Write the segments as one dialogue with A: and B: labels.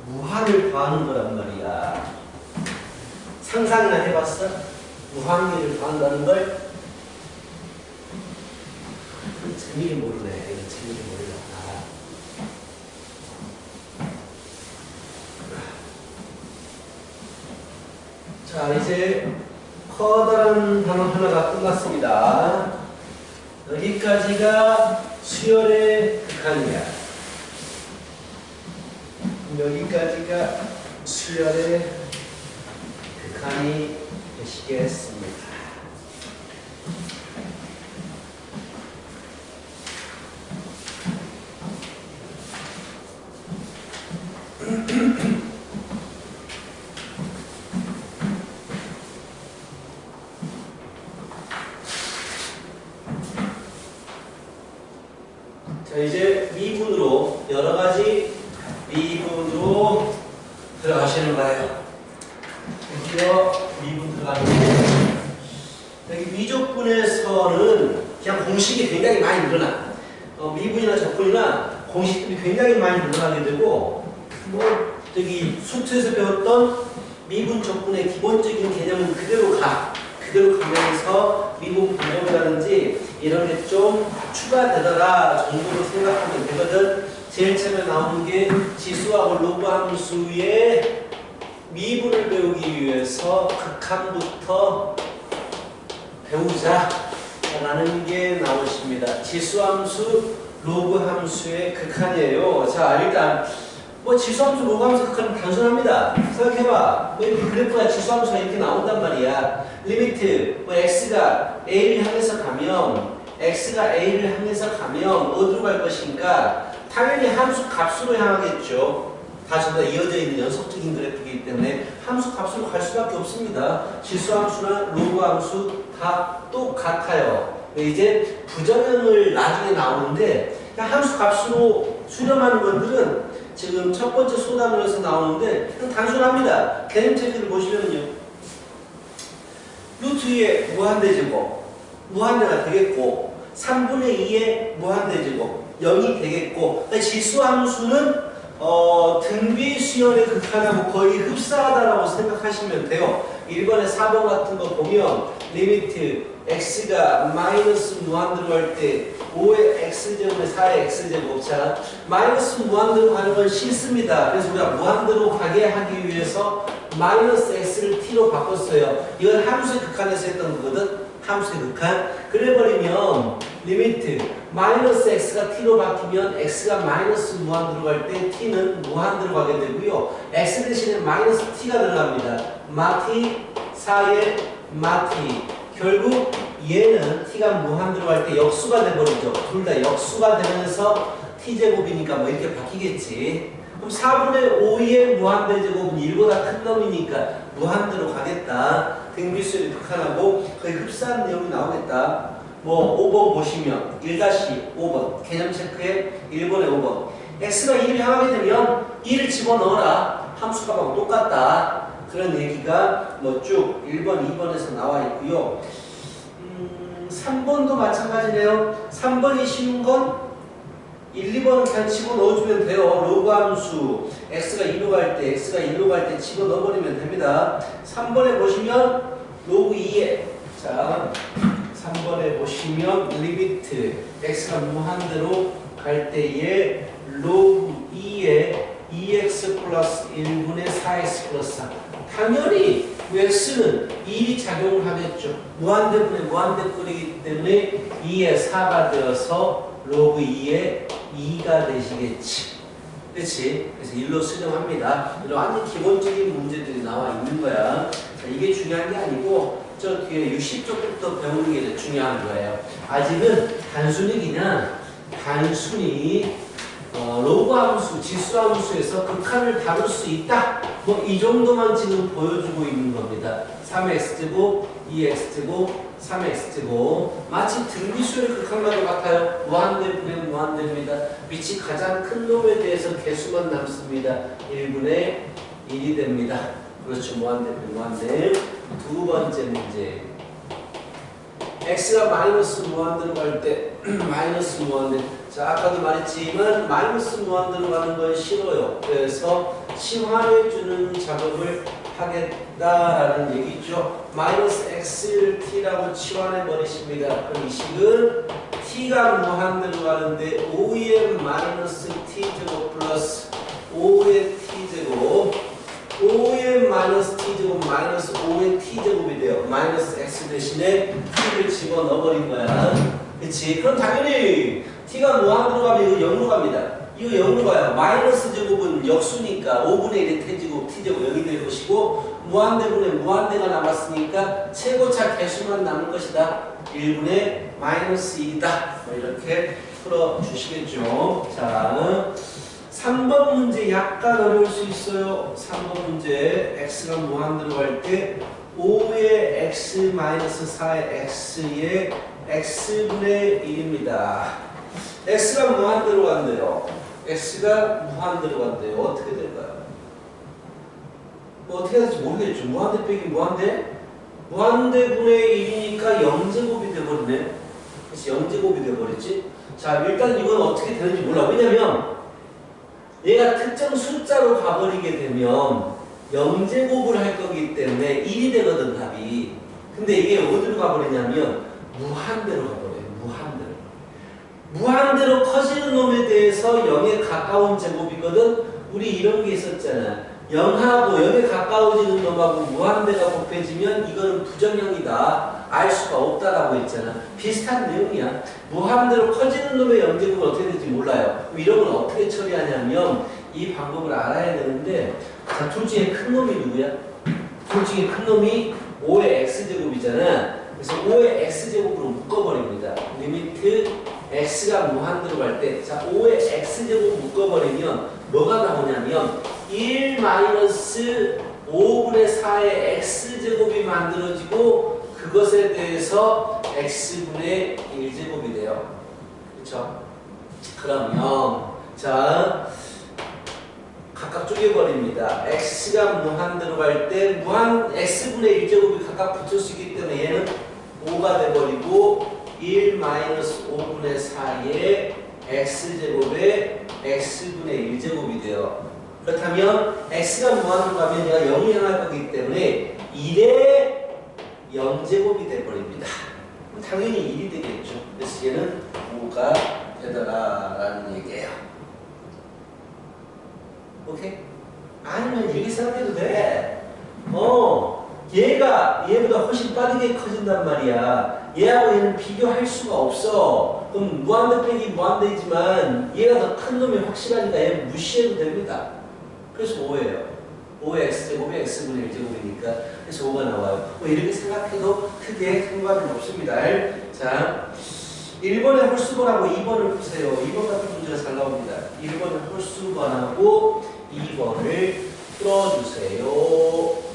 A: 무한을 더하는 거란 말이야. 상상이나 해봤어? 무한계를 더한다는 걸? 재미를 모르네. 이거 재미를 모르나. 자, 이제 커다란 단어 하나가 끝났습니다. 여기까지가 수열의 극한이야. 여기까지가 수열의 극한이 되시겠습니다. 자, 이제 미분으로 여러가지 미분으로 들어가시는 거예요. 드디어 미분 들어가는데 여기 미적분에서는 그냥 공식이 굉장히 많이 늘어나. 미분이나 적분이나 공식들이 굉장히 많이 늘어나게 되고 저기 수트에서 배웠던 미분 적분의 기본적인 개념은 그대로 가면서 미분 분점이라든지 이런 게 좀 추가되더라 정도로 생각하면 되거든. 제일 처음에 나오는 게 지수하고 로그 함수의 미분을 배우기 위해서 극한부터 배우자라는 게 나오십니다. 지수함수, 로그 함수의 극한이에요. 자, 일단 지수함수, 로그 함수 극한은 단순합니다. 생각해봐. 이렇게 그래프가 지수함수가 이렇게 나온단 말이야. 리미트, x가 a를 향해서 가면 어디로 갈 것인가? 당연히 함수 값으로 향하겠죠. 다 전부 다 이어져 있는 연속적인 그래프이기 때문에 함수 값으로 갈 수밖에 없습니다. 지수함수나 로그함수 다 똑같아요. 이제 부정형을 나중에 나오는데 함수 값으로 수렴하는 것들은 지금 첫 번째 소단으로서 나오는데 단순합니다. 개념 체계를 보시면요. 루트 2의 무한대제곱 무한대가 되겠고 3분의 2의 무한대제곱 0이 되겠고 지수함수는 등비 수열의 극한하고 거의 흡사하다라고 생각하시면 돼요. 1번에 4번 같은 거 보면 리미트 x가 마이너스 무한대로 갈 때 5의 x제곱에 4의 x제곱. 자, 마이너스 무한대로 가는 건 싫습니다. 그래서 우리가 무한대로 가게 하기 위해서 마이너스 x를 t로 바꿨어요. 이건 함수의 극한에서 했던 거거든. 함수의 극한. 그래버리면 리미트 마이너스 x가 t로 바뀌면 x가 마이너스 무한대로 갈 때 t는 무한대로 가게 되고요. x 대신에 마이너스 t가 들어갑니다. 마T 4의 마T. 결국 얘는 t가 무한대로 갈 때 역수가 돼버리죠. 둘 다 역수가 되면서 t제곱이니까 이렇게 바뀌겠지. 그럼 4분의 5의 무한대 제곱은 1보다 큰 놈이니까 무한대로 가겠다. 등비수열이 극한하고 거의 흡사한 내용이 나오겠다. 5번 보시면 1-5번 개념 체크에 1번에 5번 x가 2를 향하게 되면 2를 집어넣어라. 함수값하고 똑같다. 그런 얘기가 쭉 1번, 2번에서 나와 있고요. 3번도 마찬가지네요. 3번이 쉬운 건 1, 2번은 그냥 집어넣어주면 돼요. 로그 함수 x가 2로 갈 때 집어넣어버리면 됩니다. 3번에 보시면 로그 2에 자 3번에 보시면 리미트 x가 무한대로 갈 때에 로그 2에 2x 플러스 1분의 4x 플러스 4. 당연히 x는 1이 작용을 하겠죠. 무한대분의 무한대분이기 때문에 2에 4가 되어서 로그 2에 2가 되시겠지. 그렇지? 그래서 1로 수정합니다. 이런 기본적인 문제들이 나와 있는 거야. 자, 이게 중요한 게 아니고 저 뒤에 60쪽부터 배우는 게 중요한 거예요. 아직은 단순히 로그 함수, 지수 함수에서 극한을 다룰 수 있다. 이 정도만 지금 보여주고 있는 겁니다. 3x제곱, 2x제곱, 3x제곱. 마치 등비수열의 극한과도 같아요. 무한대분의 무한대입니다. 빛이 가장 큰 놈에 대해서 개수만 남습니다. 1분의 1이 됩니다. 그렇죠. 무한대분의 무한대. 두 번째 문제. x가 마이너스 무한대로 갈 때 마이너스 무한대. 자, 아까도 말했지만 마이너스 무한 들어가는 건 싫어요. 그래서 치환해주는 작업을 하겠다라는 얘기죠. 마이너스 x를 t라고 치환해 버리십니다. 그럼 이 식은 t가 무한 들어가는데 5의 마이너스 t제곱 플러스 5의 t제곱 5의 마이너스 t제곱 마이너스 5의 t제곱이 돼요. 마이너스 x 대신에 t를 집어넣어 버린 거야. 그치? 그럼 당연히 t가 무한 들어가면 이거 0으로 갑니다. 이거 0으로 가요. 마이너스 제곱은 역수니까 5분의 1의 t제곱 t제곱 0이 될 것이고 무한대분에 무한대가 남았으니까 최고차 개수만 남을 것이다. 1분의 마이너스 2이다. 뭐 이렇게 풀어주시겠죠. 자, 3번 문제 약간 어려울 수 있어요. 3번 문제 x가 무한 들어갈 때 5의 x 마이너스 4의 x의 x분의 1입니다. x가 무한 들어간대요. x가 무한 들어간대요. 어떻게 될까요? 뭐 어떻게 될지 모르겠죠. 무한대 빼기 무한대? 무한대분의 1이니까 0제곱이 돼버리네. 그래서 0제곱이 돼버렸지. 자, 일단 이건 어떻게 되는지 몰라. 왜냐면 얘가 특정 숫자로 가버리게 되면 0제곱을 할 거기 때문에 1이 되거든, 답이. 근데 이게 어디로 가버리냐면 무한대로 가버려요. 무한대로. 무한대로 커지는 놈에 대해서 0에 가까운 제곱이거든. 우리 이런 게 있었잖아. 0하고 0에 가까워지는 놈하고 무한대가 곱해지면 이거는 부정형이다. 알 수가 없다라고 했잖아. 비슷한 내용이야. 무한대로 커지는 놈의 0제곱은 어떻게 될지 몰라요. 이런 걸 어떻게 처리하냐면 이 방법을 알아야 되는데, 자, 둘 중에 큰 놈이 누구야? 둘 중에 큰 놈이 5의 x제곱이잖아. 그래서 5의 x제곱으로 묶어버립니다. 리미트 x가 무한대로 갈 때, 자, 5의 x제곱 묶어버리면 뭐가 나오냐면 1 마이너스 5분의 4의 x제곱이 만들어지고 그것에 대해서 x분의 1제곱이 돼요. 그쵸? 그러면 자, 각각 쪼개버립니다. x가 무한대로 갈 때 무한 x분의 1제곱이 각각 붙을 수 있기 때문에 얘는 5가 돼버리고 1 마이너스 5분의 4의 x제곱에 x분의 1제곱이 돼요. 그렇다면 x가 무한으로 가면 얘가 0이 향할 거기 때문에 1의 0제곱이 돼버립니다. 당연히 1이 되겠죠. 그래서 얘는 5가 되더라라는 얘기예요. 오케이? 아니면 이렇게 생각해도 돼. 얘가 얘보다 훨씬 빠르게 커진단 말이야. 얘하고 얘는 비교할 수가 없어. 그럼 무한대 빼기 무한대이지만 얘가 더 큰 놈이 확실하니까 얘 무시해도 됩니다. 그래서 5예요. 5의 x제곱이 x분의 1제곱이니까 그래서 5가 나와요. 뭐 이렇게 생각해도 크게 상관은 없습니다. 자, 1번에 홀수번하고 2번을 푸세요. 2번 같은 문제가 잘 나옵니다. 1번은 홀수번하고 2번을 풀어주세요.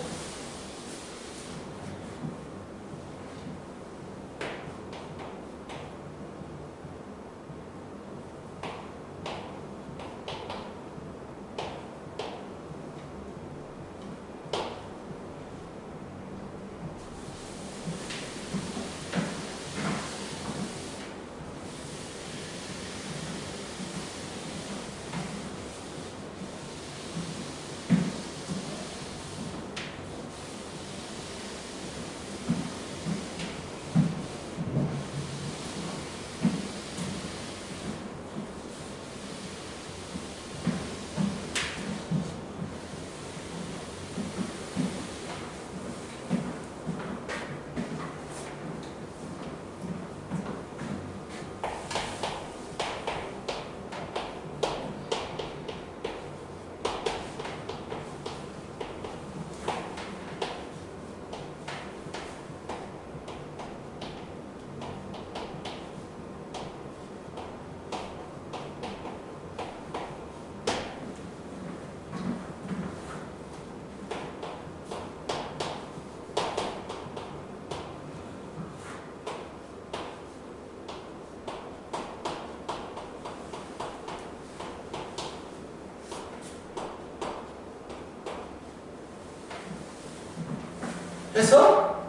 A: 했어?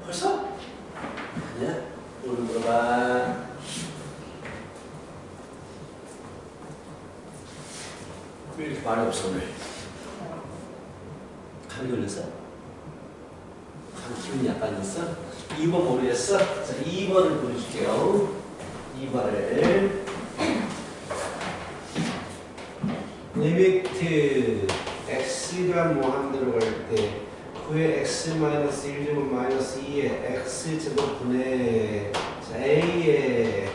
A: 벌써? 아니야. 오늘 물어봐. 왜 이렇게 말이 없어 오늘? 감기 걸렸어? 기분이 약간 있어? 2번 모르겠어? 자, 2번을 보여줄게요. 2번을 리미트 x가 무한대로 갈 때 9의 x-1제곱 마이너스 2의 x제곱분의 a의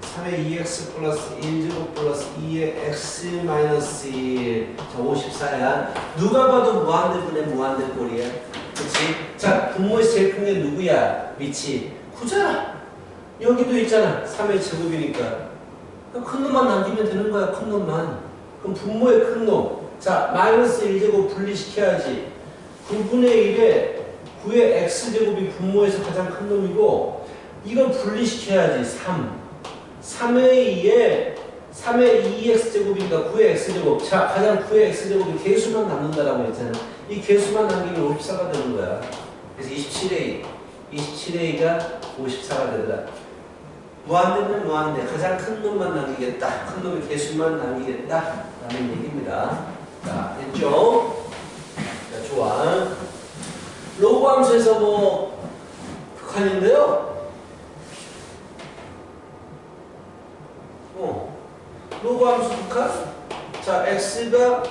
A: 3의 2x 플러스 1제곱 플러스 2의 x 마이너스 1. 자, 54야. 누가 봐도 무한대분의 무한대 꼴이야. 그치? 자, 분모에서 제일 큰 게 누구야? 미치. 9잖아. 여기도 있잖아. 3의 제곱이니까. 큰 놈만 남기면 되는 거야. 큰 놈만. 그럼 분모의 큰 놈. 자, 마이너스 1제곱 분리시켜야지. 9분의 1에 9의 x제곱이 분모에서 가장 큰 놈이고 이걸 분리시켜야지. 3의 2의 2x제곱이니까 9의 x제곱. 자, 가장 9의 x제곱이 개수만 남는다라고 했잖아. 이 개수만 남기면 54가 되는 거야. 그래서 27a가 54가 되더라. 무한대면 무한대. 가장 큰 놈만 남기겠다. 큰 놈의 개수만 남기겠다. 라는 얘기입니다. 자, 됐죠? 자, 좋아. 로그 함수에서 뭐 극한인데요? 로그 함수 극한? 자, x가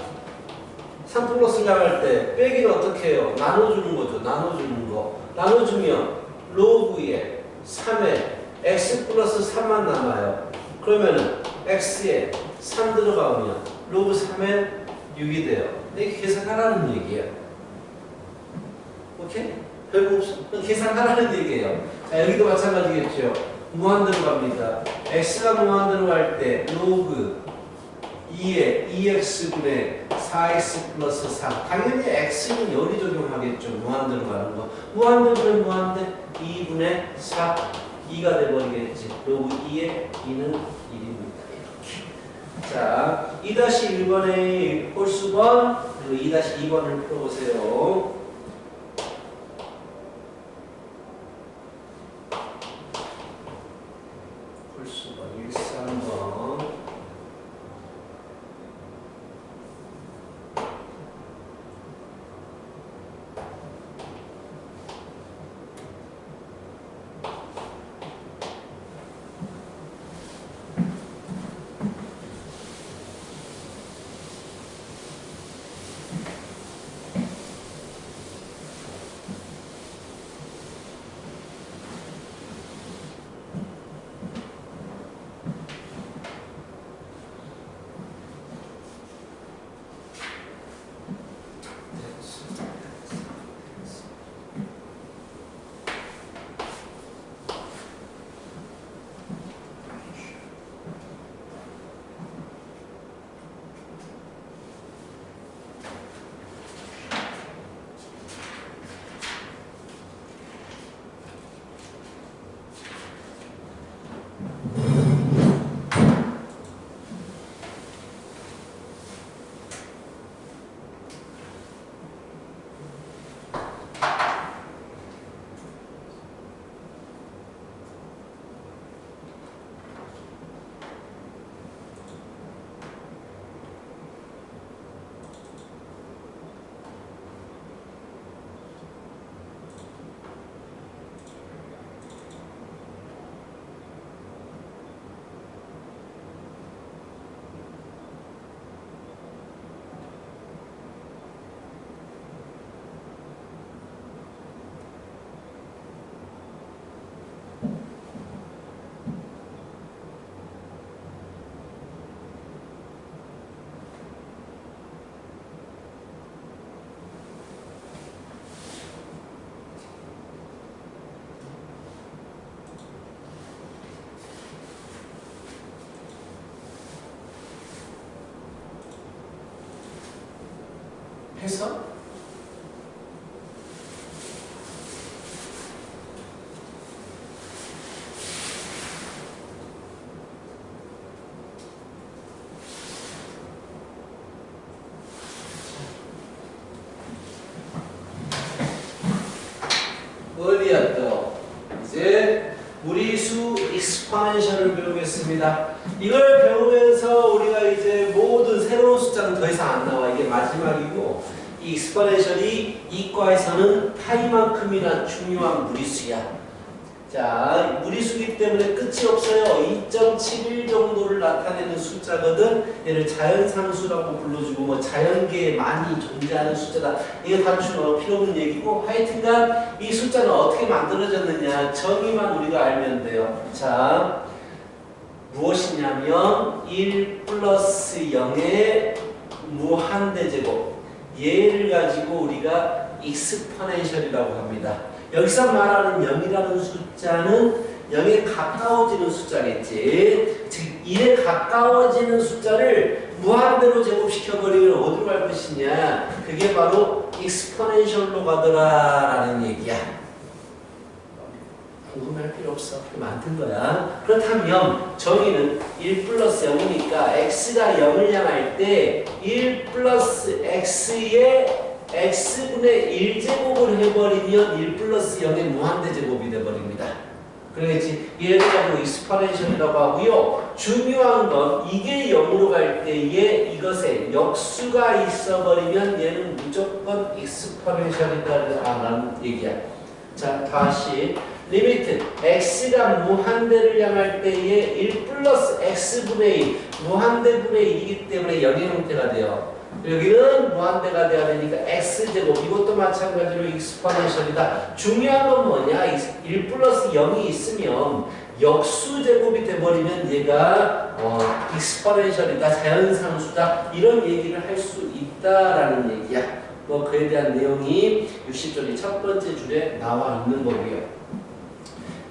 A: 3 플러스 나갈 때 빼기는 어떻게 해요? 나눠주는 거죠. 나눠주는 거. 나눠주면 로그에 3에 x 플러스 3만 남아요. 그러면은 x에 3 들어가면 로그 3에 6이 돼요. 이게 계산하라는 얘기예요. 오케이? 별거 없어. 계산하라는 얘기예요. 자, 여기도 마찬가지겠죠. 무한대로 갑니다. x가 무한대로 갈 때 로그 2에 2x분의 4x 플러스 4. 당연히 x는 열이 적용하겠죠. 무한대로 가는 거. 무한대분의 무한대 2분의 4. 2가 돼버리겠지. 로그 2에 2는 1입니다. 이렇게. 자, 2-1번의 홀수번 그리고 2-2번을 풀어보세요. 홀수번 1, 3번. 해서 어디야 또 이제 무리수 익스파멘션을 배우겠습니다. 이걸 배우면서 우리가 이제 모든 새로운 숫자는 더 이상 안 나와. 이게 마지막이고 이 익스포넨셜이 이과에서는 파이만큼이나 중요한 무리수야. 자, 무리수기 때문에 끝이 없어요. 2.71 정도를 나타내는 숫자거든. 얘를 자연상수라고 불러주고 뭐 자연계에 많이 존재하는 숫자다. 이게 단순히 필요 없는 얘기고 하여튼간 이 숫자는 어떻게 만들어졌느냐 정의만 우리가 알면 돼요. 자, 무엇이냐면 1 플러스 0의 무한대제곱 얘를 가지고 우리가 익스포넨셜이라고 합니다. 여기서 말하는 0이라는 숫자는 0에 가까워지는 숫자겠지. 즉 1에 가까워지는 숫자를 무한대로 제곱시켜버리면 어디로 갈 것이냐. 그게 바로 익스포넨셜로 가더라라는 얘기야. 궁금할 필요 없어. 만든 거야. 그렇다면 정의는 1 플러스 0이니까 x가 0을 향할 때 1 플러스 x의 x분의 1제곱을 해버리면 1 플러스 0의 무한대제곱이 돼버립니다. 그러겠지? 얘를 가지고 익스포넨셜이라고 하고요. 중요한 건 이게 0으로 갈 때에 이것에 역수가 있어버리면 얘는 무조건 익스포넨셜이다라는 얘기야. 자, 다시 리미트 x가 무한대를 향할 때에 1 플러스 x분의 1 무한대분의 1이기 때문에 0의 형태가 돼요. 여기는 무한대가 돼야 되니까 x제곱 이것도 마찬가지로 익스포넨셜이다. 중요한 건 뭐냐? 1 플러스 0이 있으면 역수제곱이 돼버리면 얘가 익스포넨셜이다. 자연상수다. 이런 얘기를 할 수 있다라는 얘기야. 뭐 그에 대한 내용이 60쪽의 첫 번째 줄에 나와 있는 거고요.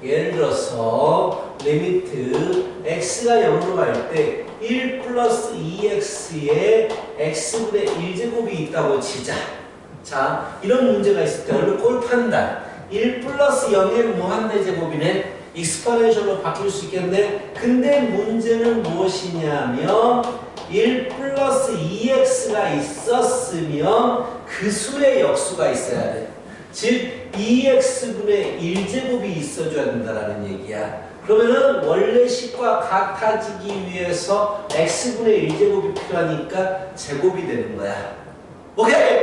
A: 예를 들어서 리미트 x가 0으로 갈 때 1 플러스 2x에 x분의 1제곱이 있다고 치자. 자, 이런 문제가 있을 때 얼른 꼴 판단. 1 플러스 0의 무한대제곱이네. 익스포넨셜로 바뀔 수 있겠네. 근데 문제는 무엇이냐면 1 플러스 2x가 있었으면 그 수의 역수가 있어야 돼. 즉 2x분의 1제곱이 있어줘야 된다는 얘기야. 그러면은 원래 식과 같아지기 위해서 x분의 1제곱이 필요하니까 제곱이 되는 거야. 오케이?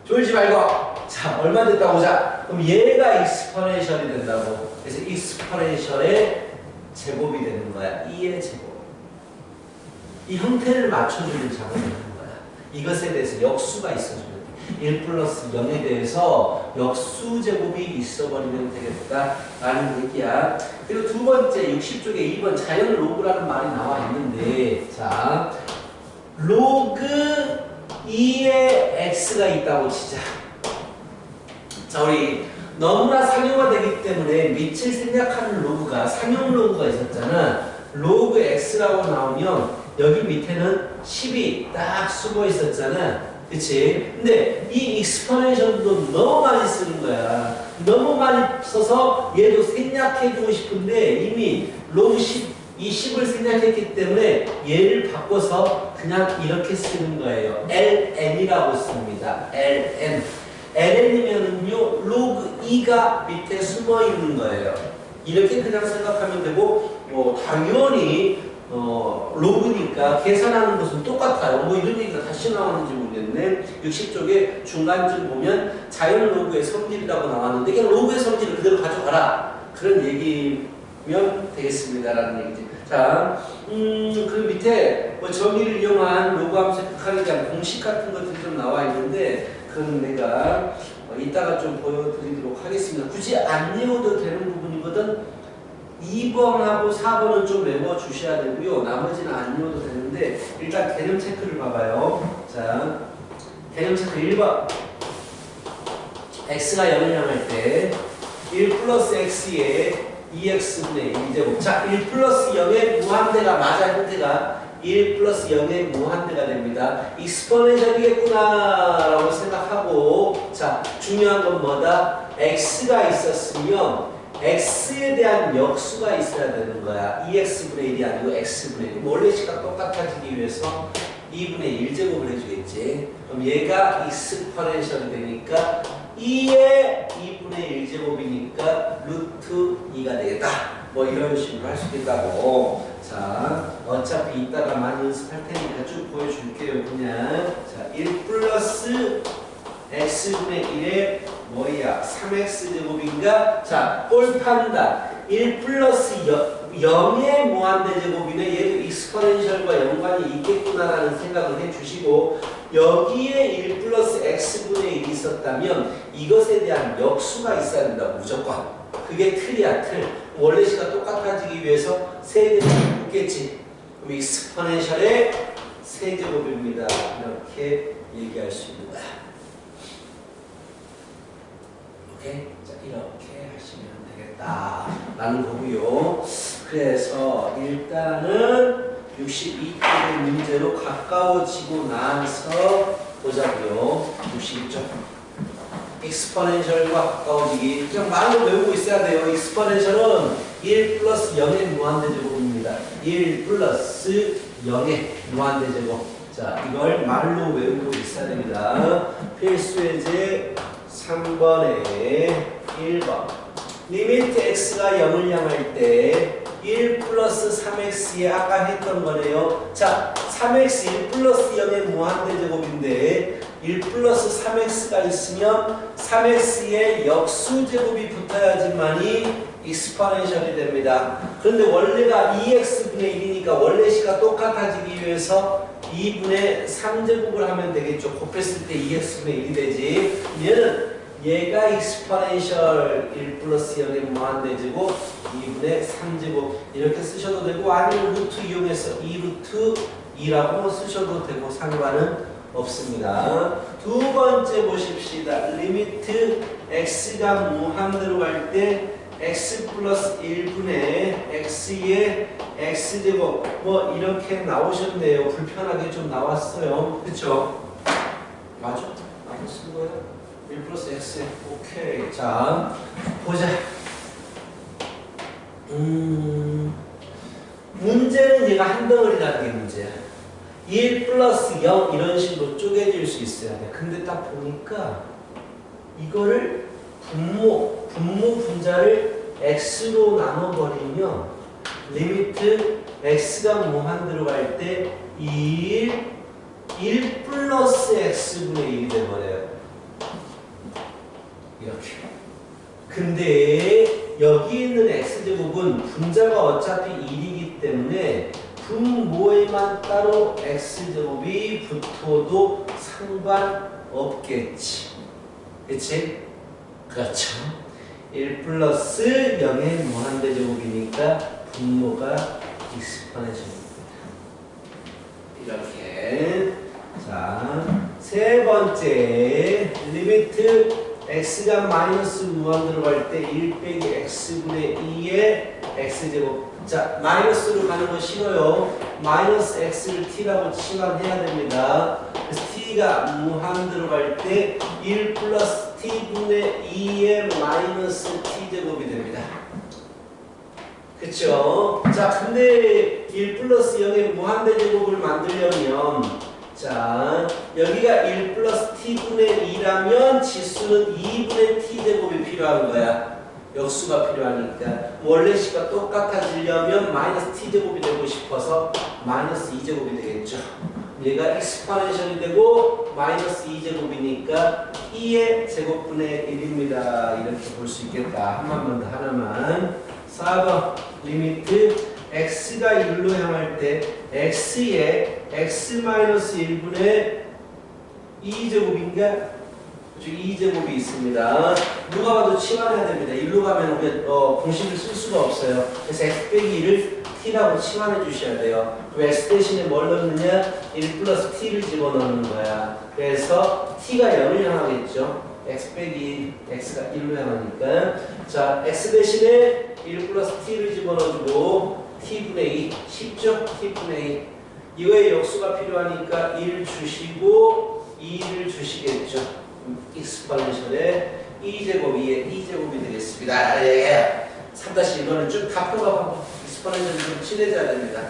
A: 졸지 말고. 자, 얼마 됐다 보자. 그럼 얘가 익스포넨셜이 된다고. 그래서 익스포넨셜의 제곱이 되는 거야. 2의 제곱. 이 형태를 맞춰주는 작업을 하는 거야. 이것에 대해서 역수가 있어주는 거야. 1 플러스 0에 대해서 역수 제곱이 있어버리면 되겠다라는 얘기야. 그리고 두 번째 60쪽에 2번 자연 로그라는 말이 나와 있는데, 자, 로그 2의 x가 있다고 치자. 자, 우리 너무나 상용화되기 때문에 밑을 생략하는 로그가 상용 로그가 있었잖아. 로그 x라고 나오면 여기 밑에는 10이 딱 숨어 있었잖아. 그치? 근데 이 익스포넨셜도 너무 많이 쓰는 거야. 너무 많이 써서 얘도 생략해주고 싶은데 이미 로그 10, 이 10을 생략했기 때문에 얘를 바꿔서 그냥 이렇게 쓰는 거예요. ln이라고 씁니다. ln. ln이면은요, 로그 2가 밑에 숨어 있는 거예요. 이렇게 그냥 생각하면 되고, 뭐, 당연히 로그니까 계산하는 것은 똑같아요. 뭐 이런 얘기가 다시 나오는지 모르겠네. 60쪽에 중간쯤 보면 자연 로그의 성질이라고 나왔는데 그냥 로그의 성질을 그대로 가져가라. 그런 얘기면 되겠습니다라는 얘기지. 자, 그 밑에 뭐 정의를 이용한 로그 함수의 극한에 대한 공식 같은 것들이 좀 나와 있는데 그건 내가 이따가 좀 보여드리도록 하겠습니다. 굳이 안 외워도 되는 부분이거든. 2번하고 4번은 좀 외워주셔야 되고요. 나머지는 안 외워도 되는데 일단 개념 체크를 봐봐요. 자, 개념 체크 1번. x가 0을 향할 때 1 플러스 x에 2x분의 1제곱. 자, 1 플러스 0의 무한대가 맞아. 형태가 1 플러스 0의 무한대가 됩니다. 익스포넨셜이겠구나 라고 생각하고, 자, 중요한 건 뭐다? x가 있었으면 x에 대한 역수가 있어야 되는 거야. 2x분의 1이 아니고 x분의 1. 원래 식과 똑같아지기 위해서 2분의 1제곱을 해주겠지. 그럼 얘가 익스포넨셜이 되니까 2의 2분의 1제곱이니까 루트 2가 되겠다. 뭐 이런 식으로 할 수 있다고. 자, 어차피 이따가 많이 연습할 테니까 쭉 보여줄게요. 그냥. 자, 1 플러스 x분의 1에 뭐야? 3x 제곱인가? 자, 꼴판다. 1 플러스 0의 무한대제곱이네. 얘도 익스포넨셜과 연관이 있겠구나라는 생각을 해주시고, 여기에 1 플러스 x분의 1이 있었다면 이것에 대한 역수가 있어야 된다. 무조건. 그게 틀이야, 틀. 원래 시가 똑같아지기 위해서 세제곱이 붙겠지. 그럼 익스포넨셜의 세제곱입니다. 이렇게 얘기할 수 있는 거야. 오케이? 자, 이렇게 하시면 되겠다. 라는 거고요. 그래서 일단은 62쪽의 문제로 가까워지고 나서 보자고요. 62쪽. 익스포넨셜과 가까워지기. 그냥 말로 외우고 있어야 돼요. 익스포넨셜은 1 플러스 0의 무한대제곱입니다. 1 플러스 0의 무한대제곱. 자, 이걸 말로 외우고 있어야 됩니다. 필수예제 3번에 1번. 리미트 x가 0을 향할 때 1 플러스 3x에 아까 했던 거네요. 자, 3x 1 플러스 0의 무한대제곱인데 1 플러스 3x가 있으면 3x의 역수제곱이 붙어야지만이 익스포넨셜이 됩니다. 그런데 원래가 2x분의 1이니까 원래 시가 똑같아지기 위해서 2분의 3제곱을 하면 되겠죠. 곱했을 때 2x분의 1이 되지. 얘가 익스포넨셜 1 플러스 0의 무한대제곱 2분의 3제곱 이렇게 쓰셔도 되고, 아니면 루트 이용해서 2루트 2라고 쓰셔도 되고 상관은 없습니다. 두 번째 보십시다. 리미트 x가 무한대로 갈 때 x 플러스 1분의 x의 x제곱 뭐 이렇게 나오셨네요. 불편하게 좀 나왔어요. 그쵸? 맞아? 맞아 쓴 거예요? 1 플러스 x. 오케이. 자, 보자. 문제는 얘가 한 덩어리라는 게 문제야. 1 플러스 0 이런 식으로 쪼개질 수 있어야 돼. 근데 딱 보니까 이거를 분모분자를 x로 나눠버리면 리미트 x가 무한대로 갈 때 1 플러스 x분의 1이 돼버려요. 이렇게. 근데 여기 있는 x제곱은 분자가 어차피 1이기 때문에 분모에만 따로 x제곱이 붙어도 상관없겠지. 그치? 그렇죠. 1 플러스 0의 무한대제곱이니까 분모가 익스포넨셜입니다. 이렇게. 자, 세 번째 리미트 x가 마이너스 무한대로 갈 때 1 빼기 x분의 2의 x제곱. 자, 마이너스로 가는 거 싫어요. 마이너스 x를 t라고 치환해야 됩니다. 그래서 t가 무한대로 갈 때 1 플러스 t분의 2의 마이너스 t제곱이 됩니다. 그쵸? 자, 근데 1 플러스 0의 무한대제곱을 만들려면 자, 여기가 1 플러스 t분의 2라면 지수는 2분의 t제곱이 필요한 거야. 역수가 필요하니까. 원래 시가 똑같아지려면 마이너스 t제곱이 되고 싶어서 마이너스 2제곱이 되겠죠. 얘가 익스포넨셜이 되고 마이너스 2제곱이니까 2의 제곱분의 1입니다. 이렇게 볼 수 있겠다. 한 번만 더 하나만. 4번 리미트 x가 1로 향할 때 x의 x-1분의 2제곱인가? 2제곱이 있습니다. 누가 봐도 치환해야 됩니다. 1로 가면 우리가 공식을 쓸 수가 없어요. 그래서 x 빼기 1을 t라고 치환해 주셔야 돼요. 그럼 x 대신에 뭘 넣느냐? 1 플러스 t를 집어넣는 거야. 그래서 t가 0을 향하겠죠. x 빼기 x가 1로 향하니까. 자, x 대신에 1 플러스 t를 집어넣어주고 t분의 2, 쉽죠? t분의 2. 이거에 역수가 필요하니까 1 주시고 2를 주시겠죠. 익스포넨셜의 2제곱 2의 2제곱이 되겠습니다. 예. 3-1번은 쭉 다 풀어가고 익스포넨셜이 좀 친해져야 됩니다.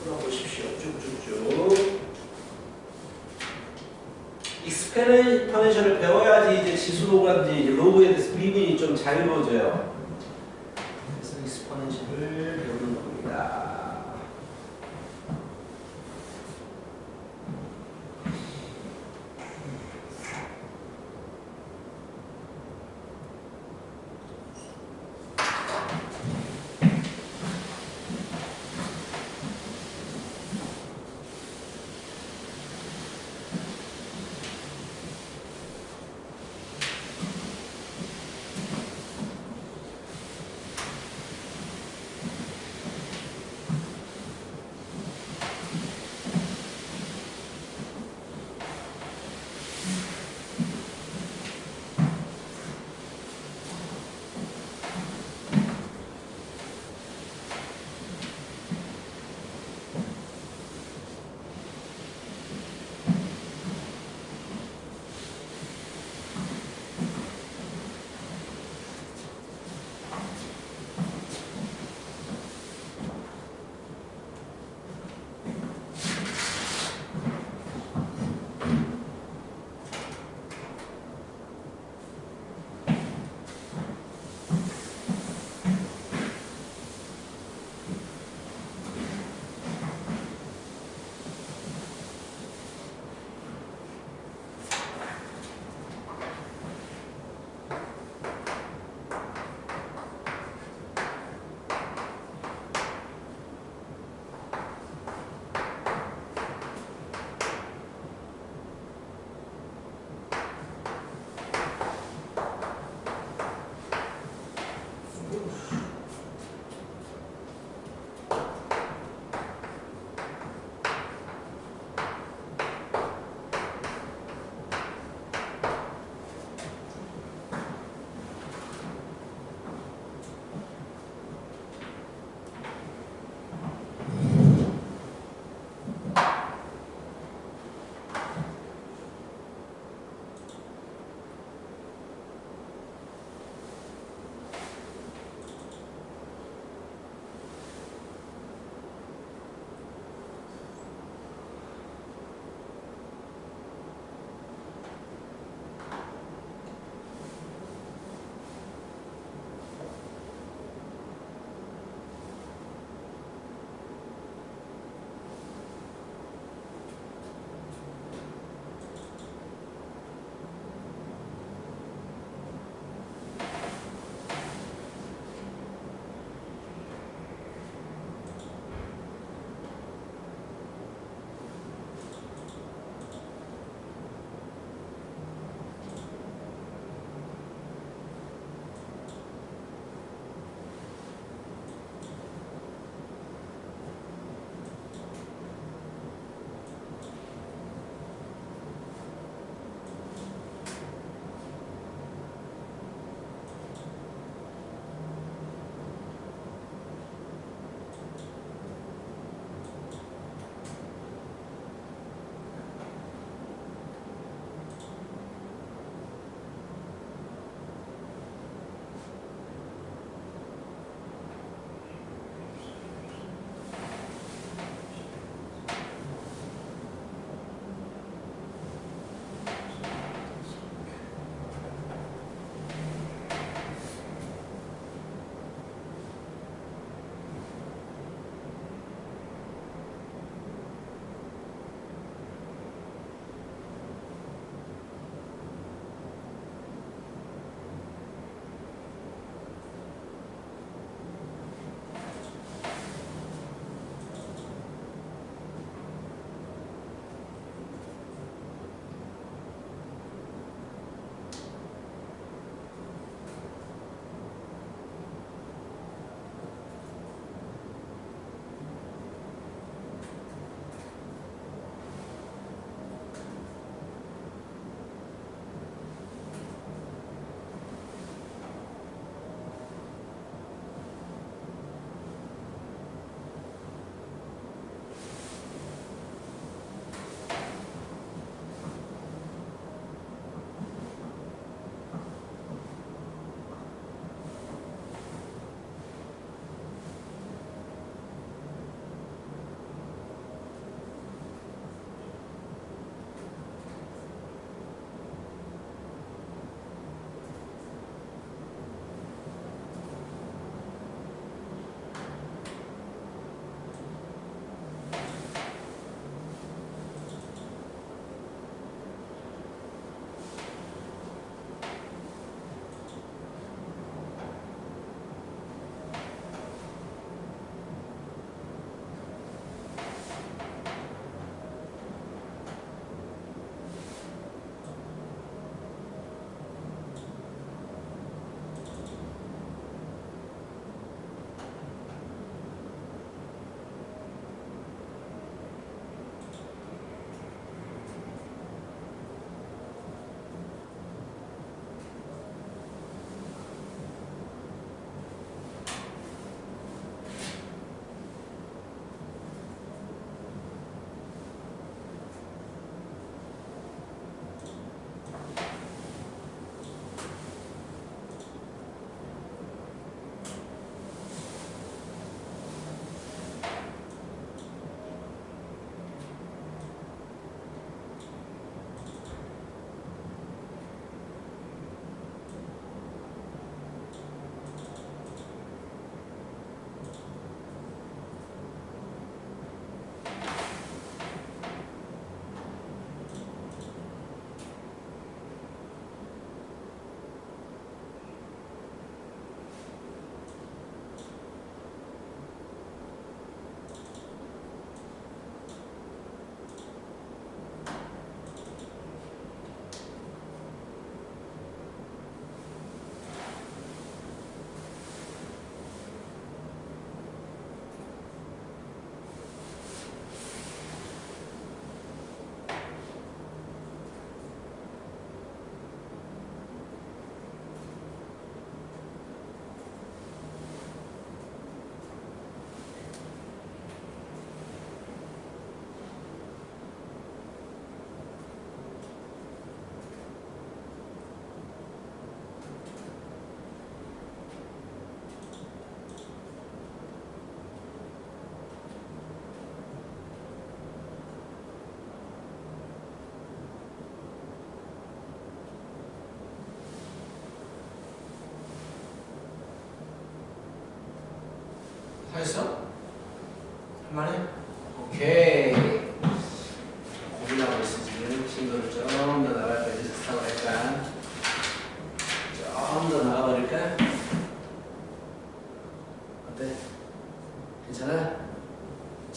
A: 풀어보십시오. 쭉쭉쭉. 익스포넨셜을 배워야지 이제 지수로라든지 로그에 대해서 미분이 좀 자유로워져요. 그래서 익스포넨셜을 배우는 겁니다.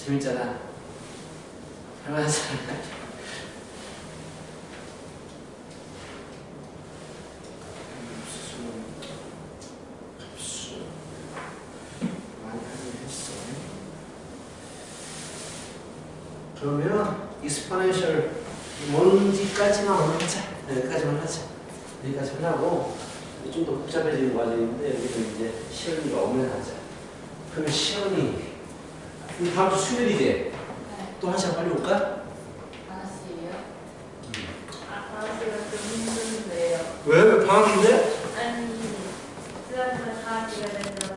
B: 재밌잖아. 할만하잖아. 많이 하긴 했어. 그러면 exponential 뭔지까지만 하자. 여기까지만 하자. 여기까지 하려고 좀 더 복잡해지는 과정인데 여기서 이제 시험이가 오면 하자. 그러면 시험이 다음 주 수요일이지?
C: 네.
B: 또 한 시간 빨리 올까?
C: 아저씨요? 아, 아저씨가 좀 힘든데요.
B: 왜? 방학인데?